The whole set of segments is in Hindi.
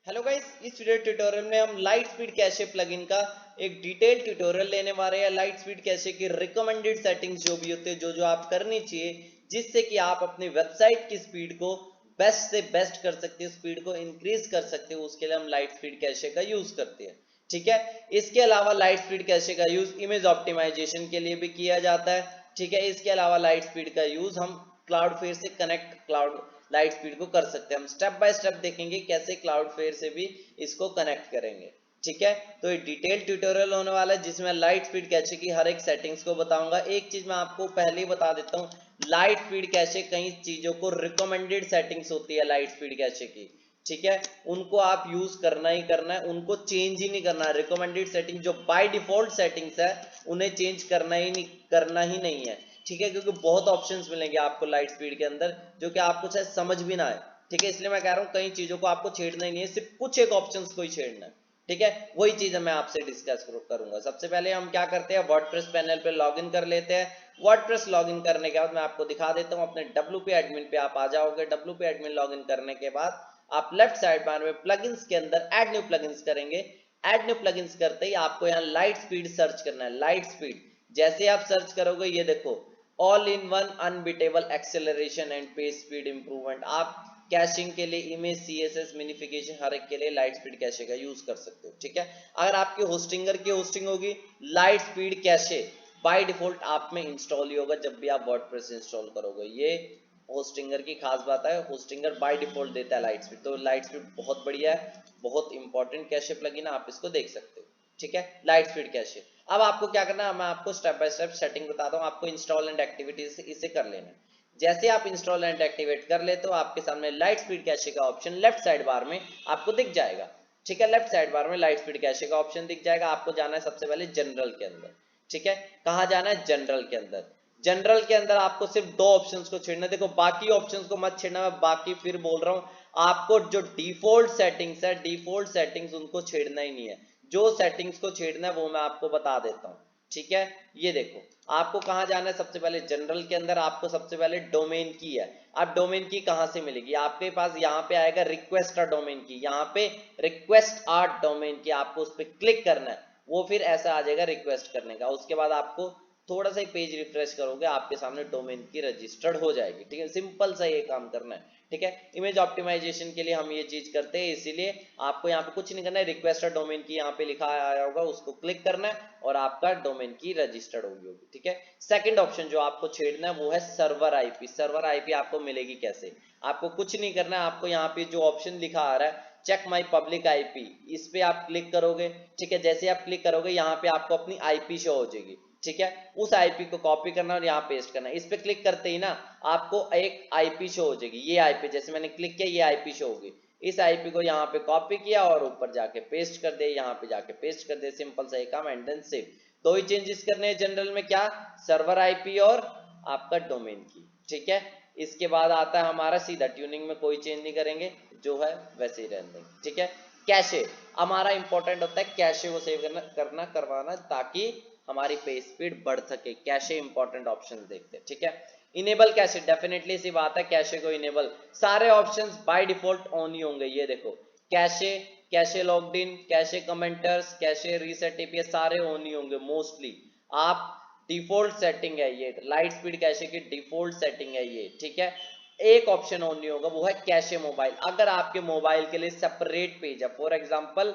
हेलो गाइस, इस वीडियो ट्यूटोरियल में हम लाइट स्पीड कैशे प्लगइन का एक डिटेल ट्यूटोरियल लेने वाले हैं। लाइट स्पीड कैशे की रिकमेंडेड सेटिंग्स जो भी होते हैं, जो जो आप करनी चाहिए जिससे कि आप अपनी वेबसाइट की स्पीड को बेस्ट से बेस्ट कर सकते हो, स्पीड को इंक्रीज कर सकते हो। उसके लिए हम लाइट स्पीड कैशे का यूज करते हैं। ठीक है, इसके अलावा लाइट स्पीड कैशे का यूज इमेज ऑप्टिमाइजेशन के लिए भी किया जाता है। ठीक है, इसके अलावा लाइट स्पीड का यूज हम क्लाउडफ्लेयर से कनेक्ट क्लाउड लाइट स्पीड को कर सकते हैं। हम स्टेप बाय स्टेप देखेंगे कैसे क्लाउडफ्लेयर से भी इसको कनेक्ट करेंगे। ठीक है, तो ये डिटेल ट्यूटोरियल होने वाला है जिसमें लाइट स्पीड कैशे की हर एक सेटिंग्स को बताऊंगा। एक चीज मैं आपको पहले ही बता देता हूँ, लाइट स्पीड कैशे कई चीजों को रिकमेंडेड सेटिंग्स होती है लाइट स्पीड कैशे की। ठीक है, उनको आप यूज करना ही करना है, उनको चेंज ही नहीं करना है। रिकमेंडेड सेटिंग जो बाय डिफॉल्ट सेटिंग्स है उन्हें चेंज करना ही नहीं है। ठीक है, क्योंकि बहुत ऑप्शंस मिलेंगे आपको लाइट स्पीड के अंदर जो कि आपको शायद समझ भी ना आए। ठीक है, इसलिए मैं कह रहा हूँ कई चीजों को आपको छेड़ना ही नहीं है, सिर्फ कुछ एक ऑप्शंस को ही छेड़ना है। ठीक है, वही चीज मैं आपसे डिस्कस करूंगा। सबसे पहले हम क्या करते हैं, वर्डप्रेस पैनल पे लॉगिन कर लेते हैं। वर्डप्रेस लॉगिन करने के बाद मैं आपको दिखा देता हूँ, अपने WP एडमिन पे आप आ जाओगे। WP एडमिन लॉगिन करने के बाद आप लेफ्ट साइड बार में प्लगइन्स के अंदर ऐड न्यू प्लगइन्स करेंगे। ऐड न्यू प्लगइन्स करते ही आपको यहाँ लाइट स्पीड सर्च करना है। लाइट स्पीड जैसे आप सर्च करोगे, ये देखो, all in one unbeatable acceleration and page speed improvement. आप कैशिंग के लिए, इमेज CSS मिनिफिकेशन, हर एक के लिए लाइट स्पीड कैशे का यूज कर सकते हो। ठीक है, अगर आपकी होस्टिंगर की होस्टिंग होगी, light speed cache by default आप में इंस्टॉल ही होगा जब भी आप वर्डप्रेस इंस्टॉल करोगे। ये होस्टिंगर की खास बात है, होस्टिंगर बाय डिफॉल्ट देता है लाइट स्पीड। तो लाइट स्पीड बहुत बढ़िया है, बहुत इंपॉर्टेंट कैशे प्लगइन है, आप इसको देख सकते हो। ठीक है, लाइट स्पीड कैशे। अब आपको क्या करना है, मैं आपको स्टेप बाय स्टेप सेटिंग बताता हूँ। आपको इंस्टॉल एंड एक्टिविटीज इसे कर लेना है। जैसे आप इंस्टॉल एंड एक्टिवेट कर ले तो आपके सामने लाइट स्पीड कैशे का ऑप्शन लेफ्ट साइड बार में आपको दिख जाएगा। ठीक है, लेफ्ट साइड बार में लाइट स्पीड कैशे का ऑप्शन दिख जाएगा। आपको जाना है सबसे पहले जनरल के अंदर। ठीक है, कहाँ जाना है, जनरल के अंदर। जनरल के अंदर आपको सिर्फ दो ऑप्शंस को छेड़ना है। देखो, बाकी ऑप्शंस को मत छेड़ना, मैं बाकी फिर बोल रहा हूँ। आपको जो डिफॉल्ट सेटिंग्स है, डिफॉल्ट सेटिंग्स उनको छेड़ना ही नहीं है। जो सेटिंग्स को छेड़ना है वो मैं आपको बता देता हूँ। ठीक है, ये देखो, आपको कहाँ जाना है, सबसे पहले जनरल के अंदर आपको सबसे पहले डोमेन की है। अब डोमेन की कहाँ से मिलेगी, आपके पास यहाँ पे आएगा रिक्वेस्ट अ डोमेन की। यहाँ पे रिक्वेस्ट अ डोमेन की आपको उस पर क्लिक करना है, वो फिर ऐसा आ जाएगा रिक्वेस्ट करने का। उसके बाद आपको थोड़ा सा पेज रिफ्रेश करोगे, आपके सामने डोमेन की रजिस्टर्ड हो जाएगी। ठीक है, सिंपल सा ये काम करना है। ठीक है, इमेज ऑप्टिमाइजेशन के लिए हम ये चीज करते हैं, इसीलिए आपको यहाँ पे कुछ नहीं करना है। रिक्वेस्ट डोमेन की यहाँ पे लिखा आया होगा, उसको क्लिक करना है और आपका डोमेन की रजिस्टर्ड होगी। ठीक है, सेकंड ऑप्शन जो आपको छेड़ना है वो है सर्वर आईपी। सर्वर आईपी आपको मिलेगी कैसे, आपको कुछ नहीं करना है। आपको यहाँ पे जो ऑप्शन लिखा आ रहा है, चेक माई पब्लिक आईपी, इस पे आप क्लिक करोगे। ठीक है, जैसे आप क्लिक करोगे यहाँ पे आपको अपनी आईपी शो हो जाएगी। ठीक है, उस आईपी को कॉपी करना और यहाँ पेस्ट करना। इस पे क्लिक करते ही ना आपको एक आईपी शो हो जाएगी। ये आईपी जैसे मैंने क्लिक किया, ये आईपी शो होगी। इस आईपी को यहाँ पे कॉपी किया और ऊपर जाके पेस्ट कर दे, यहाँ पे जाके पेस्ट कर दे। सिंपल सा काम, एंड देन सेव। दो ही चेंजेस करने हैं जनरल में, क्या, सर्वर आईपी और आपका डोमेन की। ठीक है, इसके बाद आता है हमारा सीधा ट्यूनिंग में कोई चेंज नहीं करेंगे, जो है वैसे ही रहने देंगे। ठीक है, कैशे हमारा इंपॉर्टेंट होता है, कैशे को सेव करना करवाना, ताकि हमारी पेज स्पीड बढ़ सके। कैशे इंपॉर्टेंट ऑप्शन देखते हैं। ठीक है, इनेबल कैशे, डेफिनेटली सी बात है, कैशे को इनेबल, सारे ऑप्शंस बाय डिफॉल्ट ऑन ही होंगे। ये देखो, cache, cache logged in, cache commenters, cache reset APS, सारे ऑन ही होंगे मोस्टली। आप डिफॉल्ट सेटिंग है ये, लाइट स्पीड कैशे की डिफॉल्ट सेटिंग है ये। ठीक है, एक ऑप्शन ऑन नहीं होगा, वो है कैशे मोबाइल। अगर आपके मोबाइल के लिए सेपरेट पेज है, फॉर एग्जांपल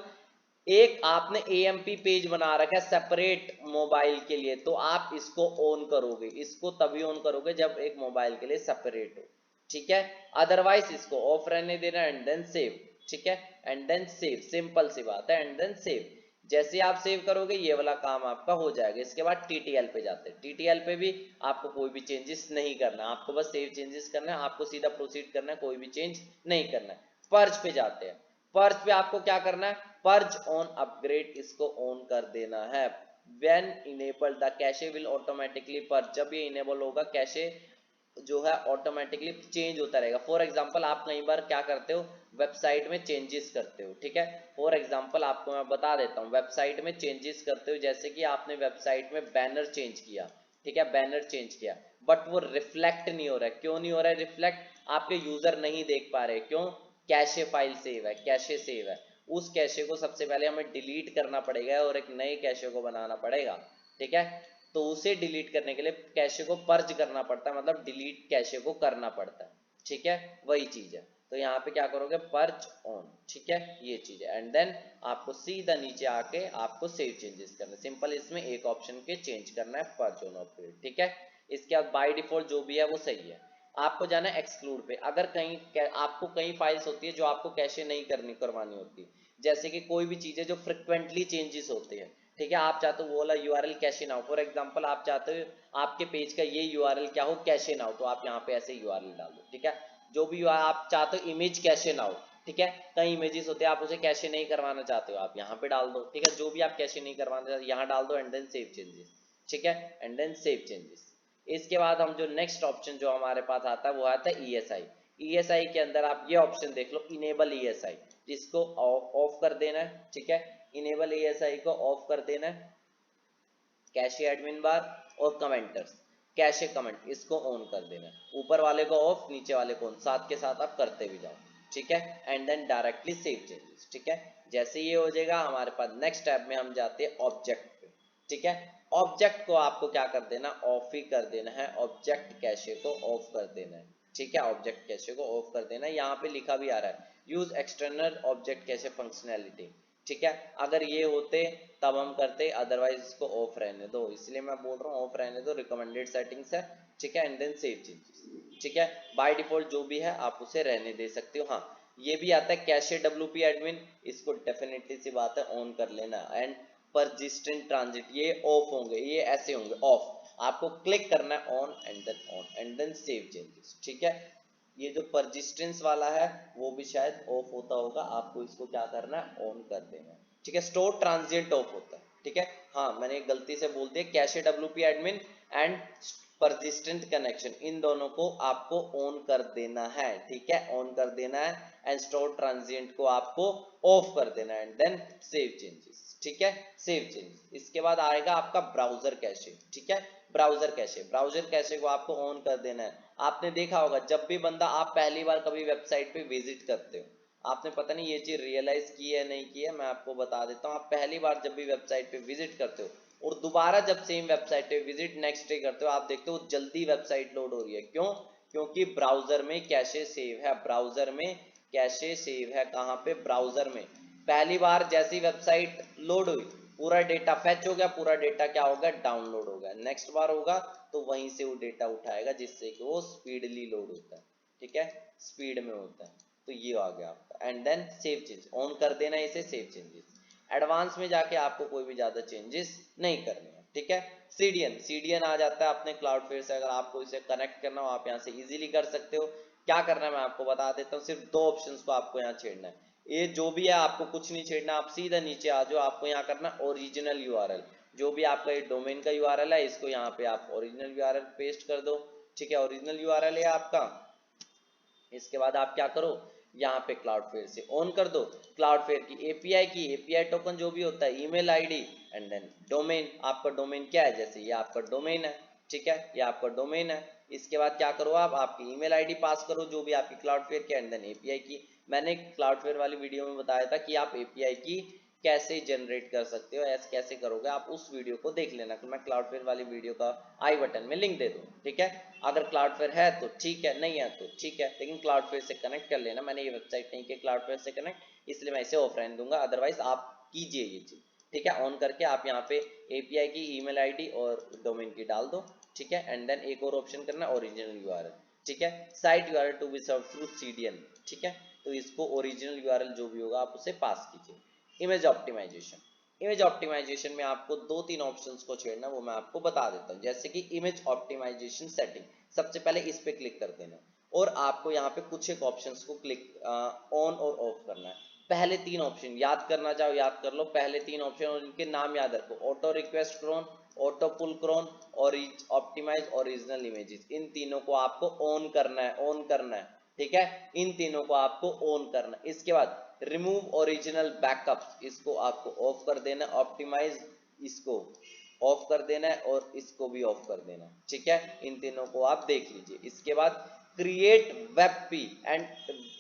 एक आपने AMP पेज बना रखा है सेपरेट मोबाइल के लिए, तो आप इसको ऑन करोगे, इसको तभी ऑन करोगे जब एक मोबाइल के लिए सेपरेट हो। ठीक है, अदरवाइज इसको ऑफ रहने देना, एंड देन सेव। ठीक है, एंड देन सेव, सिंपल सी बात है, एंड देन सेव। जैसे आप सेव करोगे ये वाला काम आपका हो जाएगा। इसके बाद TTL पे जाते हैं। TTL पे भी आपको कोई भी चेंजेस नहीं करना, आपको बस सेव चेंजेस करना है, आपको सीधा प्रोसीड करना है, कोई भी चेंज नहीं करना है। पर्ज पे जाते हैं। पर्ज पे आपको क्या करना है, पर्ज ऑन अपग्रेड, इसको ऑन कर देना है। When enabled the cache will automatically purge, जब ये इनेबल होगा कैशे जो है ऑटोमेटिकली चेंज होता रहेगा। फॉर एग्जांपल आप कई बार क्या करते हो, वेबसाइट में चेंजेस करते हो। ठीक है, फॉर एग्जांपल आपको मैं बता देता हूँ, वेबसाइट में चेंजेस करते हो, जैसे कि आपने वेबसाइट में बैनर चेंज किया। ठीक है, बैनर चेंज किया, बट वो रिफ्लेक्ट नहीं हो रहा है। क्यों नहीं हो रहा है रिफ्लेक्ट, आपके यूजर नहीं देख पा रहे। क्यों, कैशे फाइल सेव है, कैशे सेव है, उस कैशे को सबसे पहले हमें डिलीट करना पड़ेगा और एक नए कैशे को बनाना पड़ेगा। ठीक है, तो उसे डिलीट करने के लिए कैशे को पर्ज करना पड़ता है, मतलब डिलीट कैशे को करना पड़ता है। ठीक है, वही चीज है। तो यहाँ पे क्या करोगे, पर्ज ऑन। ठीक है, ये चीज है। एंड देन आपको सीधा नीचे आके आपको सेव चेंजेस करना है। सिंपल इसमें एक ऑप्शन के चेंज करना है, पर्ज ऑन ऑपरेट। ठीक है, इसके बाद बाय डिफॉल्ट जो भी है वो सही है। आपको जाना है एक्सक्लूड पे। अगर कहीं आपको कई फाइल्स होती है जो आपको कैशे नहीं करवानी होती, जैसे कि कोई भी चीज़ है जो फ्रिक्वेंटली चेंजेस होते हैं। ठीक है, आप चाहते हो वो वाला यूआरएल कैशे ना हो। फॉर एग्जांपल आप चाहते हो आपके पेज का ये यूआरएल क्या हो, कैशे ना हो, तो आप यहाँ पे ऐसे यूआरएल डाल दो। ठीक है, जो भी आप चाहते हो इमेज कैशे ना हो। ठीक है, कई इमेजेस होते हैं आप उसे कैशे नहीं करवाना चाहते हो, आप यहाँ पे डाल दो। ठीक है, जो भी आप कैशे नहीं करवाना चाहते यहाँ डाल दो, एंड देन सेव चेंजेस। ठीक है, एंड देन सेव चेंजेस। इसके बाद हम जो नेक्स्ट ऑप्शन जो हमारे पास आता है वो आता है ईएसआई। ईएसआई के अंदर आप ये ऑप्शन देख लो, इनेबल ईएसआई, जिसको ऑफ कर देना है। ठीक है, इनेबल ईएसआई को ऑफ कर देना है। कैशे एडमिन बार और कमेंटर्स, कैशे कमेंट, इसको ऑन कर देना है। ऊपर वाले को ऑफ, नीचे वाले को ऑन, साथ के साथ आप करते भी जाओ। ठीक है, and then directly save changes. ठीक है, जैसे ये हो जाएगा हमारे पास नेक्स्ट टैब में हम जाते हैं ऑब्जेक्ट पे। ठीक है, ऑब्जेक्ट को आपको क्या कर देना, ऑफ ही कर देना है। ऑब्जेक्ट कैशे को ऑफ कर देना है। ठीक है, ऑब्जेक्ट कैशे को ऑफ कर देना है। यहाँ पे लिखा भी आ रहा है use external object cache functionality. ठीक है, अगर ये होते तब हम करते, अदरवाइज इसको ऑफ रहने दो, इसलिए मैं बोल रहा हूँ ऑफ रहने दो, रिकमेंडेड सेटिंग्स है। ठीक है, एंड देन सेव चेंजेस। ठीक है, बाय डिफॉल्ट जो भी है आप उसे रहने दे सकते हो। हाँ, ये भी आता है कैशे डब्ल्यूपी एडमिन, इसको डेफिनेटली सी बात है ऑन कर लेना। एंड परसिस्टेंट ट्रांजिट ये ऑफ होंगे, ये ऐसे होंगे ऑफ। आपको क्लिक करना है on and then save changes. ठीक है, ये जो परसिस्टेंस वाला है वो भी शायद ऑफ होता होगा, आपको इसको क्या करना है, ऑन कर देना है। ठीक है, स्टोर ट्रांजिएंट ऑफ होता है। ठीक है, हाँ मैंने गलती से बोल दिया, cache WP admin and persistent connection, इन दोनों को आपको ऑन कर देना है। ठीक है, ऑन कर देना है। एंड स्टोर ट्रांजिएंट को आपको ऑफ कर देना है, एंड देन सेव चेंजेस। ठीक है, सेव चेंज। इसके बाद आएगा आपका ब्राउजर कैशे। ठीक है, ब्राउजर कैशे, ब्राउजर कैशे को आपको ऑन कर देना है। आपने देखा होगा जब भी बंदा, आप पहली बार कभी वेबसाइट पे विजिट करते हो, आपने पता नहीं ये चीज रियलाइज की है नहीं की है, मैं आपको बता देता हूँ। आप पहली बार जब भी वेबसाइट पे विजिट करते हो और दोबारा जब सेम वेबसाइट पे विजिट नेक्स्ट डे करते हो, आप देखते हो जल्दी वेबसाइट लोड हो रही है। क्यों? क्योंकि ब्राउजर में कैशे सेव है, ब्राउजर में कैशे सेव है। कहाँ पे? ब्राउजर में। पहली बार जैसी वेबसाइट लोड हुई, पूरा डेटा फेच हो गया, पूरा डेटा क्या हो गया, डाउनलोड हो गया। नेक्स्ट बार होगा तो वहीं से वो डेटा उठाएगा, जिससे कि वो स्पीडली लोड होता है। ठीक है, स्पीड में होता है। तो ये आ गया आपका। And then save change, on कर देना इसे, सेव चेंजेस। एडवांस में जाके आपको कोई भी ज्यादा चेंजेस नहीं करने हैं। ठीक है, सीडीएन, सीडीएन आ जाता है अपने क्लाउडफ्लेयर से। अगर आपको इसे कनेक्ट करना हो आप यहाँ से इजीली कर सकते हो। क्या करना है मैं आपको बता देता हूँ, सिर्फ दो ऑप्शंस को आपको यहाँ छेड़ना है। ये जो भी है आपको कुछ नहीं छेड़ना, आप सीधा नीचे आ जाओ। आपको यहाँ करना ओरिजिनल यूआरएल, जो भी आपका ये डोमेन का यूआरएल है, इसको यहाँ पे आप ओरिजिनल यूआरएल पेस्ट कर दो। ठीक है, ओरिजिनल यूआरएल है आपका। इसके बाद आप क्या करो, यहाँ पे क्लाउडफ्लेयर से ऑन कर दो। क्लाउडफ्लेयर की एपीआई टोकन जो भी होता है, email ID, and then domain. आपका डोमेन क्या है, जैसे ये आपका डोमेन है। ठीक है, ये आपका डोमेन है। इसके बाद क्या करो, आप आपकी ईमेल आईडी पास करो जो भी आपकी क्लाउडफ्लेयर की, एंड देन एपीआई की। मैंने क्लाउडफ्लेयर वाली वीडियो में बताया था कि आप एपीआई की कैसे जनरेट कर सकते हो, ऐसे कैसे करोगे, आप उस वीडियो को देख लेना। मैं क्लाउडफ्लेयर वाली वीडियो का आई बटन में लिंक दे दूँ। ठीक है, अगर क्लाउडफ्लेयर है तो ठीक है, नहीं है तो ठीक है, लेकिन क्लाउडफ्लेयर से कनेक्ट कर लेना। मैंने ये वेबसाइट नहीं किया क्लाउडफ्लेयर से कनेक्ट, इसलिए मैं इसे ऑफ रहने दूंगा, अदरवाइज आप कीजिए ये चीज। ठीक है, ऑन करके आप यहाँ पे एपीआई की ईमेल आईडी और डोमेन की डाल दो। ठीक है, एंड देन एक और ऑप्शन करना ओरिजिनल यूआरएल। ठीक है, site URL to be serve through CDN. ठीक है, तो इसको ओरिजिनल यूआरएल जो भी होगा आप उसे पास कीजिए। इमेज ऑप्टिमाइजेशन, इमेज ऑप्टिमाइजेशन में आपको दो तीन ऑप्शंस को छेड़ना, वो मैं आपको बता देता हूँ। जैसे कि इमेज ऑप्टिमाइजेशन सेटिंग, सबसे पहले इस पे क्लिक कर देना और आपको यहाँ पे कुछ एक ऑप्शंस को क्लिक ऑन और ऑफ करना है। पहले तीन ऑप्शन याद करना चाहो याद कर लो, पहले तीन ऑप्शन और इनके नाम याद रखो, auto request cron, auto pull crown और ऑप्टिमाइज ओरिजिनल इमेजेस। इन तीनों को आपको ऑन करना है, ऑन करना है। ठीक है, इन तीनों को आपको ऑन करना है। इसके बाद रिमूव ओरिजिनल बैकअप्स, इसको आपको ऑफ कर देना। ऑप्टिमाइज, इसको ऑफ कर देना है और इसको भी ऑफ कर देना। ठीक है, इन तीनों को आप देख लीजिए। इसके बाद create web P and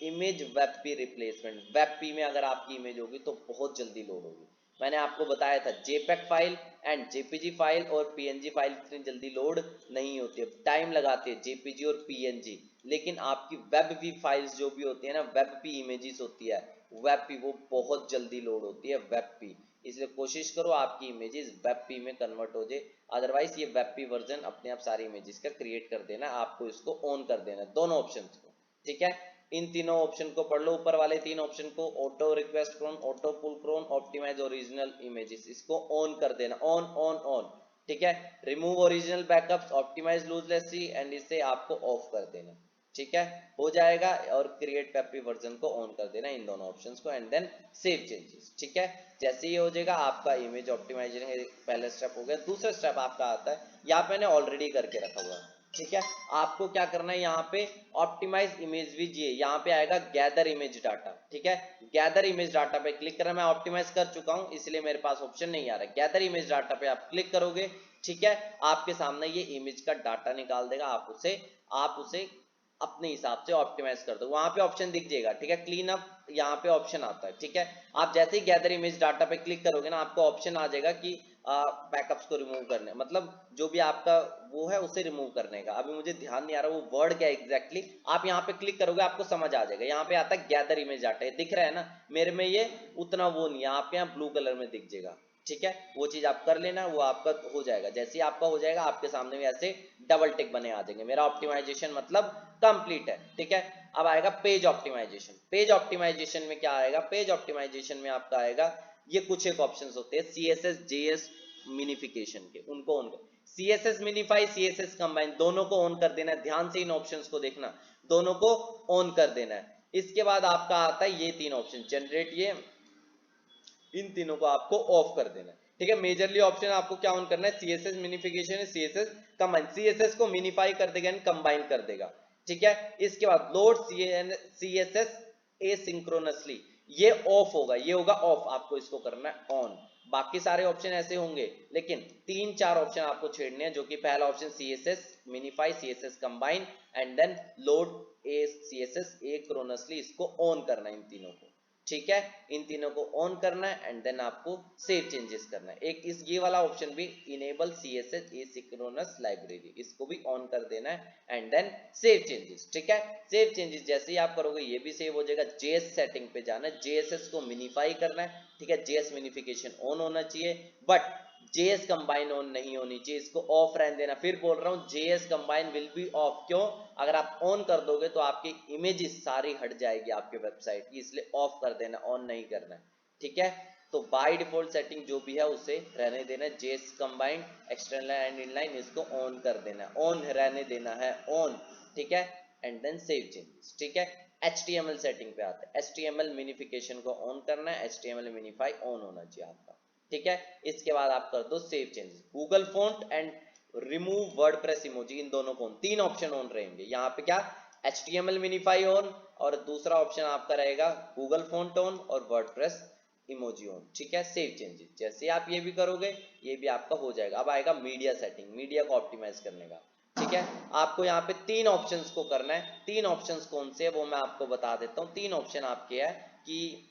image web P replacement. Web P में अगर आपकी इमेज होगी तो बहुत जल्दी लोड होगी। मैंने आपको बताया था JPEG file and JPG file और पीएनजी फाइल इतनी जल्दी लोड नहीं होती है, टाइम लगाती है जेपीजी और पीएनजी। लेकिन आपकी वेब पी फाइल्स जो भी होती है ना, वेब पी इमेजेस होती है, वेब पी वो बहुत जल्दी लोड होती है वेब पी। इसलिए कोशिश करो आपकी इमेजेस वेब पी में कन्वर्ट हो जाए, अदरवाइज ये वेब पी वर्जन अपने आप सारी इमेजेस का क्रिएट कर देना, आपको इसको ऑन कर देना दोनों ऑप्शन को। ठीक है, इन तीनों ऑप्शन को पढ़ लो, ऊपर वाले तीन ऑप्शन को, auto request cron, auto pull cron, optimize original images, इसको ऑन कर देना, ऑन ऑन ऑन। ठीक है, remove original backups, optimize losslessly and इसे आपको ऑफ कर देना। ठीक है, हो जाएगा। और क्रिएट पेपी वर्जन को ऑन कर देना, इन दोनों ऑप्शंस को, एंड देन सेव चेंजेस। ठीक है, जैसे ही हो जाएगा आपका इमेज ऑप्टिमाइजेशन पहला स्टेप हो गया। दूसरा स्टेप आपका आता है, यहाँ मैंने ऑलरेडी करके रखा हुआ है। ठीक है, आपको क्या करना है, यहाँ पे ऑप्टिमाइज इमेज वीजिए, यहाँ पे आएगा गैदर इमेज डाटा। ठीक है, गैदर इमेज डाटा पे क्लिक करना। मैं ऑप्टिमाइज कर चुका हूँ इसलिए मेरे पास ऑप्शन नहीं आ रहा। गैदर इमेज डाटा पे आप क्लिक करोगे, ठीक है, आपके सामने ये इमेज का डाटा निकाल देगा। आप उसे अपने हिसाब से ऑप्टिमाइज कर दो। वहां पे ऑप्शन दिख जाएगा। ठीक है, क्लीन अप यहाँ पे ऑप्शन आता है। ठीक है, आप जैसे ही गैदर इमेज डाटा पे क्लिक करोगे ना, आपको ऑप्शन आ जाएगा कि बैकअप्स को रिमूव करने, मतलब जो भी आपका वो है उसे रिमूव करने का। अभी मुझे ध्यान नहीं आ रहा वो वर्ड क्या एग्जैक्टली। आप यहाँ पे क्लिक करोगे आपको समझ आ जाएगा। यहाँ पे आता है गैदर इमेज डाटा, दिख रहा है ना, मेरे में ये उतना वो नहीं है, आपके यहाँ ब्लू कलर में दिख जाएगा। ठीक है, वो चीज आप कर लेना, वो आपका हो जाएगा। जैसे ही आपका हो जाएगा आपके सामने भी ऐसे डबल टिक बने आ जाएंगे, मेरा ऑप्टिमाइजेशन मतलब कंप्लीट है। ठीक है, अब आएगा पेज ऑप्टिमाइजेशन। पेज ऑप्टिमाइजेशन में क्या आएगा, पेज ऑप्टिमाइजेशन में आपका आएगा ये कुछ एक ऑप्शंस होते हैं सीएसएस जेएस मिनिफिकेशन के, उनको ऑन कर, सीएसएस मिनिफाई सीएसएस कंबाइन दोनों को ऑन कर देना है। ध्यान से इन ऑप्शंस को देखना, दोनों को ऑन कर देना है। इसके बाद आपका आता है ये तीन ऑप्शन जनरेट, ये इन तीनों को आपको ऑफ कर देना है। ठीक है, मेजरली ऑप्शन आपको क्या ऑन करना है, CSS minification, CSS combine, CSS को मिनिफाई कर देगा एंड कंबाइन कर देगा। ठीक है, इसके बाद लोड सीएसएस एसिंक्रोनसली, ये ऑफ होगा, ये होगा ऑफ, आपको इसको करना है ऑन। बाकी सारे ऑप्शन ऐसे होंगे, लेकिन तीन चार ऑप्शन आपको छेड़ने हैं, जो कि पहला option CSS minify, CSS combine and then load CSS asynchronously, इसको ऑन करना है इन तीनों को। ठीक है, इन तीनों को ऑन करना है एंड देन आपको सेव चेंजेस करना है। एक इस ये वाला ऑप्शन भी इनेबल सीएसएस एसिंक्रोनस लाइब्रेरी, इसको भी ऑन कर देना है एंड देन सेव चेंजेस। ठीक है, सेव चेंजेस जैसे ही आप करोगे ये भी सेव हो जाएगा। जेएस सेटिंग पे जाना है, जेएसएस को मिनिफाई करना है। ठीक है, जेएस मिनिफिकेशन ऑन होना चाहिए, बट जेएस कंबाइन ऑन नहीं होनी चाहिए, इसको ऑफ रहने देना। फिर बोल रहा हूँ JS combine will be of, क्यों, अगर आप ऑन कर दोगे तो आपकी इमेजेस सारी हट जाएगी आपके वेबसाइट की, इसलिए ऑफ कर देना, ऑन नहीं करना है। ठीक है, तो बाय डिफॉल्ट सेटिंग जो भी है उसे रहने देना, JS combined external and inline इसको ऑन कर देना, ऑन रहने देना है, ऑन। ठीक है, एंड देन सेव चेंजेस। ठीक है, HTML सेटिंग पे आता है, HTML मिनिफिकेशन को ऑन करना है, HTML मिनिफाई ऑन होना चाहिए आपका। ठीक है, इसके बाद आप कर दो save changes. Google font and remove WordPress emoji, इन दोनों को तीन ऑप्शन ऑन रहेंगे। यहाँ पे क्या, HTML मिनिफाई ऑन, और दूसरा ऑप्शन आपका रहेगा गूगल फॉन्ट ऑन और वर्डप्रेस इमोजी ऑन। ठीक है, सेव चेंजेस जैसे आप ये भी करोगे ये भी आपका हो जाएगा। अब आएगा मीडिया सेटिंग, मीडिया को ऑप्टिमाइज करने का। ठीक है, आपको यहाँ पे तीन ऑप्शंस को करना है। तीन ऑप्शंस कौन से है वो मैं आपको बता देता हूँ। तीन ऑप्शन आपके है कि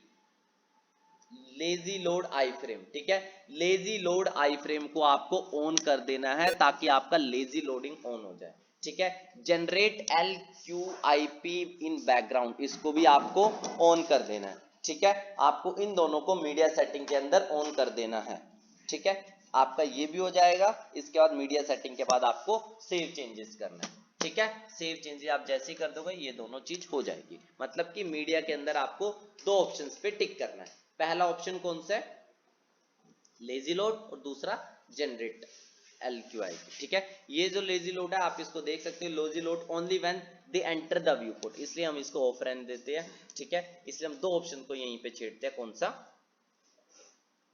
लेजी लोड आई फ्रेम। ठीक है, लेजी लोड आई फ्रेम को आपको ऑन कर देना है ताकि आपका लेजी लोडिंग ऑन हो जाए। ठीक है, जनरेट LQIP इन बैकग्राउंड, इसको भी आपको ऑन कर देना है। ठीक है, आपको इन दोनों को मीडिया सेटिंग के अंदर ऑन कर देना है। ठीक है, आपका ये भी हो जाएगा। इसके बाद मीडिया सेटिंग के बाद आपको सेव चेंजेस करना है। ठीक है, सेव चेंजेस आप जैसे ही कर दोगे ये दोनों चीज हो जाएगी। मतलब कि मीडिया के अंदर आपको दो ऑप्शंस पे टिक करना है। पहला ऑप्शन कौन सा है, लेजी लोड, और दूसरा जनरेट LQIP। ठीक है, ये जो लेजी लोड है आप इसको देख सकते हो, lazy load only when they enter the view port, इसलिए हम इसको ऑफ रहने देते हैं। ठीक है, इसलिए हम दो ऑप्शन को यहीं पे छेड़ते हैं, कौन सा,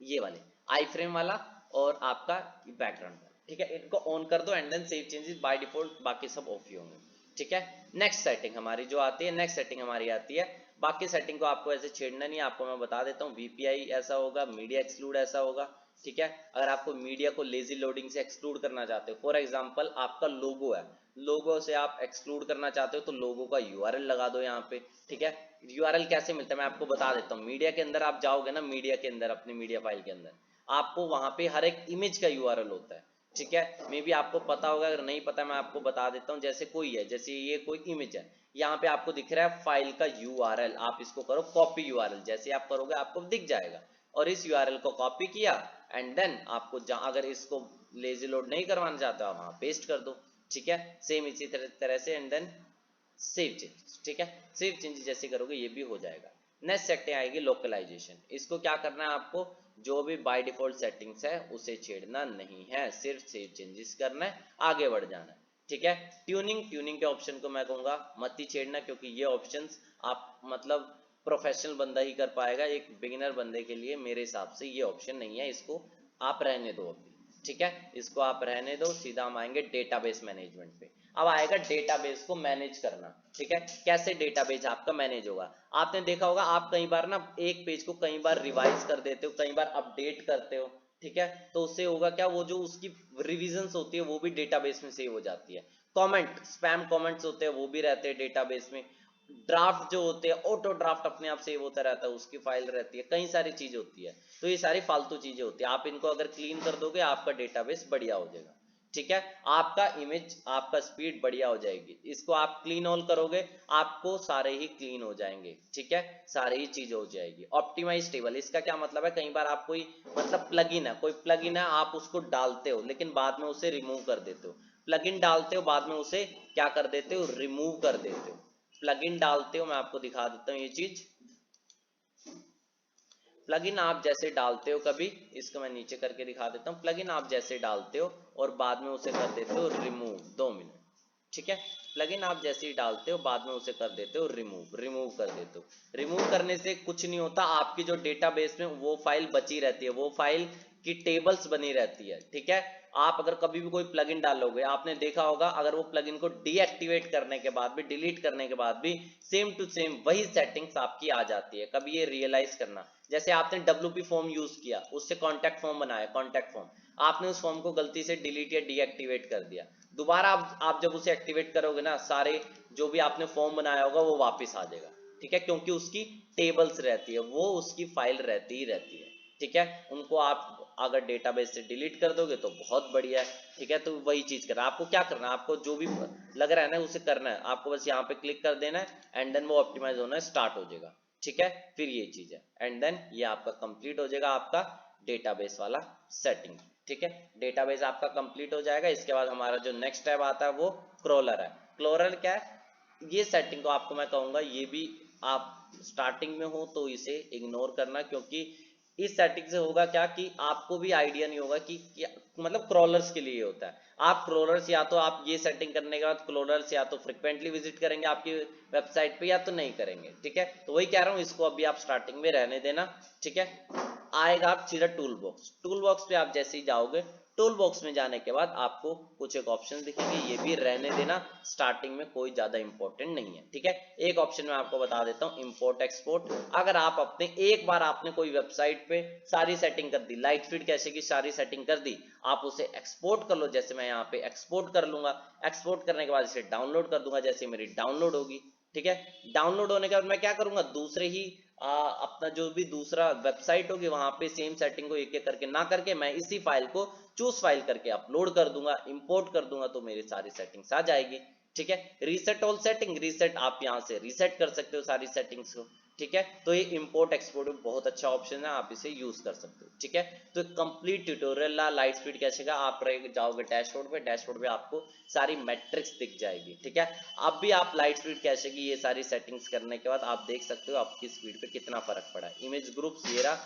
ये वाले आई फ्रेम वाला और आपका बैकग्राउंड। ठीक है, इनको ऑन कर दो and then save changes, by default बाकी सब ऑफ ही होंगे। ठीक है, नेक्स्ट सेटिंग हमारी जो आती है, नेक्स्ट सेटिंग हमारी आती है, बाकी सेटिंग को आपको ऐसे छेड़ना नहीं है, आपको मैं बता देता हूँ। VPI ऐसा होगा, मीडिया एक्सक्लूड ऐसा होगा। ठीक है, अगर आपको मीडिया को लेजी लोडिंग से एक्सक्लूड करना चाहते हो, फॉर एग्जांपल आपका लोगो है, लोगो से आप एक्सक्लूड करना चाहते हो तो लोगो का यूआरएल लगा दो यहाँ पे, ठीक है। यूआरएल कैसे मिलता है मैं आपको बता देता हूँ। मीडिया के अंदर आप जाओगे ना, मीडिया के अंदर अपनी मीडिया फाइल के अंदर आपको वहां पे हर एक इमेज का यूआरएल होता है, ठीक है। मे बी आपको पता होगा, अगर नहीं पता मैं आपको बता देता हूँ। जैसे कोई है, जैसे ये कोई इमेज है, यहाँ पे आपको दिख रहा है फाइल का यूआरएल, आप इसको करो कॉपी यूआरएल, जैसे आप करोगे आपको दिख जाएगा। और इस यूआरएल को कॉपी किया एंड देन आपको जहाँ, अगर इसको लेजी लोड नहीं करवाना चाहते हो वहां पेस्ट कर दो, ठीक है। सेम इसी तरह से एंड देन सेव चेंजेस, ठीक है। सेव चेंजेस जैसे करोगे ये भी हो जाएगा। नेक्स्ट सेटिंग आएगी लोकलाइजेशन। इसको क्या करना है आपको, जो भी बाय डिफॉल्ट सेटिंग्स है उसे छेड़ना नहीं है, सिर्फ सेव चेंजेस करना है, आगे बढ़ जाना है, ठीक है। ट्यूनिंग के ऑप्शन को मैं कहूंगा मत ही छेड़ना, क्योंकि ये ऑप्शंस आप मतलब प्रोफेशनल बंदा ही कर पाएगा। एक बिगिनर बंदे के लिए मेरे हिसाब से ये ऑप्शन नहीं है, इसको आप रहने दो अभी, ठीक है। इसको आप रहने दो। सीधा हम आएंगे डेटाबेस मैनेजमेंट पे। अब आएगा डेटाबेस को मैनेज करना, ठीक है। कैसे डेटाबेस आपका मैनेज होगा। आपने देखा होगा आप कई बार ना एक पेज को कई बार रिवाइज कर देते हो, कई बार अपडेट करते हो, ठीक है। तो उससे होगा क्या, वो जो उसकी रिविजन्स होती है वो भी डेटाबेस में सेव हो जाती है। कमेंट, स्पैम कमेंट्स होते हैं वो भी रहते हैं डेटाबेस में। ड्राफ्ट जो होते हैं, ऑटो ड्राफ्ट अपने आप सेव होता रहता है, उसकी फाइल रहती है, कई सारी चीज होती है। तो ये सारी फालतू चीजें होती है, आप इनको अगर क्लीन कर दोगे आपका डेटाबेस बढ़िया हो जाएगा, ठीक है। आपका इमेज, आपका स्पीड बढ़िया हो जाएगी। इसको आप क्लीन ऑल करोगे आपको सारे ही क्लीन हो जाएंगे, ठीक है। सारी ही चीज हो जाएगी। ऑप्टिमाइज टेबल, इसका क्या मतलब है, कई बार आप कोई मतलब प्लगइन है, कोई प्लगइन है, आप उसको डालते हो लेकिन बाद में उसे रिमूव कर देते हो। प्लगइन डालते हो बाद में उसे क्या कर देते हो, रिमूव कर देते हो। प्लगइन डालते हो, मैं आपको दिखा देता हूँ ये चीज। प्लगइन आप जैसे डालते हो, कभी इसको मैं नीचे करके दिखा देता हूँ। प्लगइन आप जैसे डालते हो और बाद में उसे कर देते हो रिमूव, 2 मिनट, ठीक है। प्लगइन आप जैसे ही डालते हो बाद में उसे कर देते हो रिमूव कर देते हो। रिमूव करने से कुछ नहीं होता, आपकी जो डेटाबेस में वो फाइल बची रहती है, वो फाइल की टेबल्स बनी रहती है, ठीक है। आप अगर कभी भी कोई प्लगइन डालोगे, आपने देखा होगा अगर वो प्लगइन को डीएक्टिवेट करने के बाद भी, डिलीट करने के बाद भी सेम टू सेम वही सेटिंग्स आपकी आ जाती है। कभी ये रियलाइज करना, जैसे आपने WP फॉर्म यूज किया, उससे कॉन्टैक्ट फॉर्म बनाया, कॉन्टैक्ट फॉर्म आपने उस फॉर्म को गलती से डिलीट या डीएक्टिवेट कर दिया, दोबारा आप जब उसे एक्टिवेट करोगे ना, सारे जो भी आपने फॉर्म बनाया होगा वो वापस आ जाएगा, ठीक है। क्योंकि उसकी टेबल्स रहती है, वो उसकी फाइल रहती ही रहती है, ठीक है। उनको आप अगर डेटाबेस से डिलीट कर दोगे तो बहुत बढ़िया है, ठीक है। तो वही चीज करना है आपको। क्या करना है आपको, जो भी लग रहा है ना उसे करना है आपको, बस यहाँ पे क्लिक कर देना है एंड देन वो ऑप्टिमाइज होना स्टार्ट हो जाएगा, ठीक है। फिर ये चीज है एंड देन ये आपका कंप्लीट हो जाएगा, आपका डेटाबेस वाला सेटिंग, ठीक है। डेटाबेस आपका कंप्लीट हो जाएगा। इसके बाद हमारा जो नेक्स्ट टैब आता है वो क्रॉलर है। क्रॉलर क्या है, ये सेटिंग को आपको मैं कहूंगा ये भी आप स्टार्टिंग में हो तो इसे इग्नोर करना, क्योंकि इस सेटिंग से होगा क्या कि आपको भी आइडिया नहीं होगा कि क्या मतलब क्रॉलर्स के लिए होता है। आप क्रॉलर्स या तो आप ये सेटिंग करने के बाद क्रॉलर्स या तो फ्रिक्वेंटली विजिट करेंगे आपकी वेबसाइट पे या तो नहीं करेंगे, ठीक है। तो वही कह रहा हूँ, इसको अभी आप स्टार्टिंग में रहने देना, ठीक है। आएगा आप सीधा टूल बॉक्स पे आप जैसे ही जाओगे, टूल बॉक्स में जाने के बाद आपको कुछ एक ऑप्शन दिखेंगे, ये भी रहने देना, स्टार्टिंग में कोई ज्यादा इंपॉर्टेंट नहीं है, ठीक है। एक ऑप्शन मैं आपको बता देता हूँ, इंपोर्ट एक्सपोर्ट। अगर आप अपने एक बार आपने कोई वेबसाइट पे सारी सेटिंग कर दी, लाइट स्पीड कैशे की सारी सेटिंग कर दी, आप उसे एक्सपोर्ट कर लो। जैसे मैं यहाँ पे एक्सपोर्ट कर लूंगा, एक्सपोर्ट करने के बाद इसे डाउनलोड कर दूंगा, जैसे मेरी डाउनलोड होगी, ठीक है। डाउनलोड होने के बाद मैं क्या करूंगा, दूसरे ही अपना जो भी दूसरा वेबसाइट होगी वहां पे सेम सेटिंग को एक एक करके ना करके मैं इसी फाइल को चूज फाइल करके अपलोड कर दूंगा, इंपोर्ट कर दूंगा, तो मेरी सारी सेटिंग्स आ जाएगी, ठीक है। रीसेट ऑल सेटिंग, रीसेट आप यहां से रीसेट कर सकते हो सारी सेटिंग्स को, ठीक है। तो ये इंपोर्ट एक्सपोर्ट में बहुत अच्छा ऑप्शन है, आप इसे यूज कर सकते हो, ठीक है। तो कंप्लीट ट्यूटोरियल लाइट स्पीड कैसे का आप जाओगे डैशबोर्ड पे, डैशबोर्ड पे आपको सारी मैट्रिक्स दिख जाएगी, ठीक है। अब भी आप लाइट स्पीड कैसे की ये सारी सेटिंग्स करने के बाद आप देख सकते हो आपकी स्पीड पे कितना फर्क पड़ा है। इमेज ग्रुप्स ये रहा,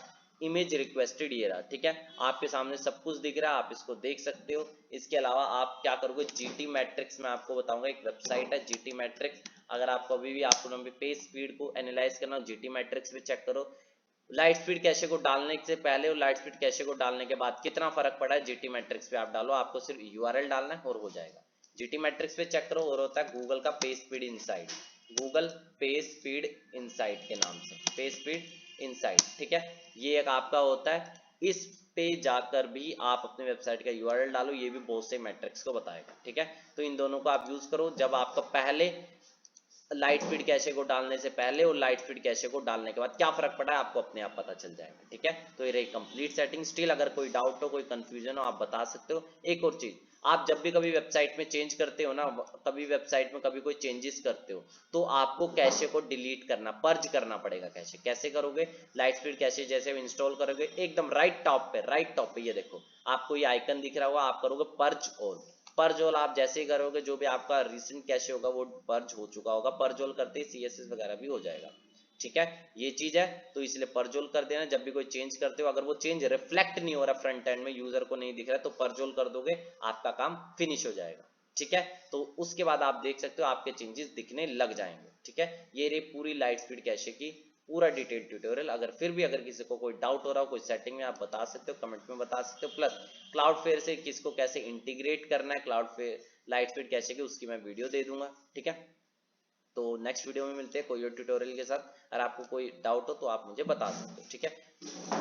इमेज रिक्वेस्टेड ये रहा, ठीक है। आपके सामने सब कुछ दिख रहा है, आप इसको देख सकते हो। इसके अलावा आप क्या करोगे, जीटी मैट्रिक्स में आपको बताऊंगा, एक वेबसाइट है जीटी मैट्रिक्स। अगर आप कभी भी आपको पेज स्पीड को एनालाइज करना हो, जीटी मैट्रिक्स पे चेक करो। लाइट स्पीड कैशे को डालने से पहले और लाइट स्पीड कैशे को डालने के बाद कितना फर्क पड़ा है, जीटी मैट्रिक्स पे आप डालो, आपको सिर्फ यूआरएल डालना है और हो जाएगा। जीटी मैट्रिक्स पे चेक करो। और होता है गूगल का page speed insight, Google page speed insight के नाम से, पेज स्पीड इनसाइट, ठीक है। ये एक आपका होता है इस पे जाकर भी आप अपने वेबसाइट का यूआरएल डालो, ये भी बहुत से मैट्रिक्स को बताएगा। ठीक है, तो इन दोनों को आप यूज करो जब आपका पहले लाइट स्पीड कैशे को डालने से पहले और लाइट स्पीड कैशे को डालने के बाद क्या फर्क पड़ा है आपको अपने आप पता चल जाएगा। ठीक है, तो ये रही कंप्लीट सेटिंग। स्टिल अगर कोई डाउट हो, कोई कंफ्यूजन हो, आप बता सकते हो। एक और चीज, आप जब भी कभी वेबसाइट में चेंज करते हो ना, कभी वेबसाइट में कभी कोई चेंजेस करते हो, तो आपको कैशे को डिलीट करना, पर्ज करना पड़ेगा कैशे। कैसे करोगे? लाइट स्पीड कैशे जैसे इंस्टॉल करोगे, एकदम राइट टॉप पे ये देखो आपको ये आइकन दिख रहा होगा, आप करोगे पर्ज ऑल। पर्ज ऑल आप जैसे ही करोगे, जो भी आपका रिसेंट कैशे होगा वो पर्ज हो चुका होगा। पर्ज ऑल करते ही सीएसएस वगैरह भी हो जाएगा। ठीक है, ये चीज है, तो इसलिए पर्ज ऑल कर देना जब भी कोई चेंज करते हो। अगर वो चेंज रिफ्लेक्ट नहीं हो रहा फ्रंट एंड में, यूजर को नहीं दिख रहा है, तो पर्ज ऑल कर दोगे, आपका काम फिनिश हो जाएगा। ठीक है, तो उसके बाद आप देख सकते हो आपके चेंजेस दिखने लग जाएंगे। ठीक है, ये रही पूरी लाइट स्पीड कैशे की पूरा डिटेल ट्यूटोरियल। अगर फिर भी अगर किसी को कोई डाउट हो रहा हो, कोई सेटिंग में, आप बता सकते हो, कमेंट में बता सकते हो। प्लस क्लाउडफ्लेयर से किसको कैसे इंटीग्रेट करना है क्लाउडफ्लेयर लाइट स्पीड कैशे की, उसकी मैं वीडियो दे दूंगा। ठीक है, तो नेक्स्ट वीडियो में मिलते हैं कोई और ट्यूटोरियल के साथ। अगर आपको कोई डाउट हो तो आप मुझे बता सकते हो। ठीक है।